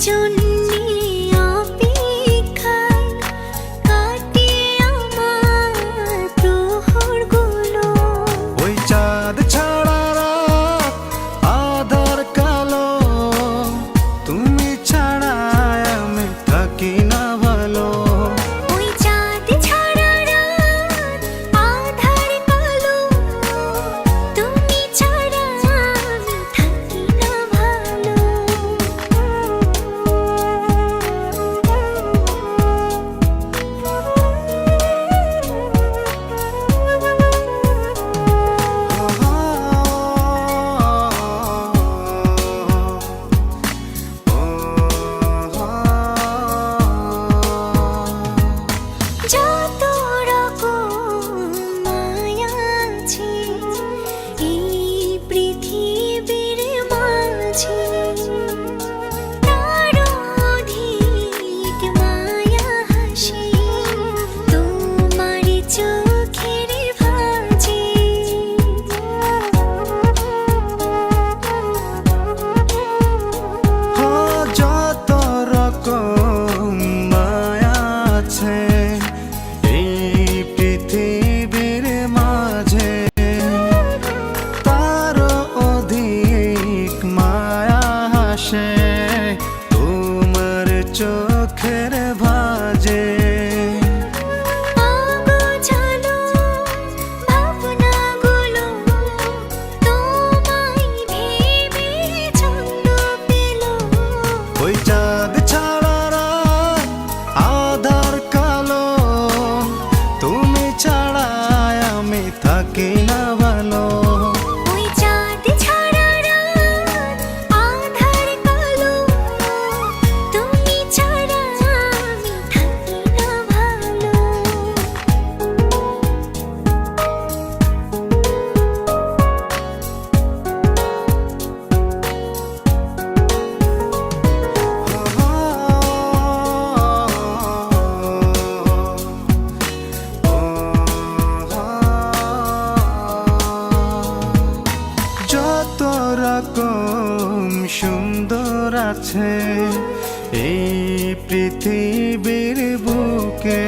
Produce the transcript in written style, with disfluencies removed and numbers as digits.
জন্যে অপেক্ষায় কাটে আমার প্রহরগুলো। ওই চাঁদ ছাড়া রাত আঁধার কালো, তুমি ছাড়া আমি থাকি না ভালো। ওই চাঁদ ছাড়া রাত আঁধার কালো, তুমি ছাড়া আমি থাকি না ভালো। যত রকম মায়া আছে এই পৃথিবীর মাঝে, তার অধিক মায়া হাসে তোমার চোখের ভাঁজে। যত রকম মায়া আছে এই পৃথিবীর মাঝে, তার অধিক মায়া হাসে তোমার চোখের ভাঁজে। অগোছালো ভাবনাগুলো তোমায় ভেবে ছন্দ পেল। ওই চাঁদ ছাড়া রাত আঁধার কালো, তুমি ছাড়া আমি থাকি না ভালো। ওই চাঁদ ছাড়া রাত আঁধার কালো, তুমি ছাড়া আমি থাকি না ভালো। যত রকম সুন্দর আছে এই পৃথিবীর বুকে,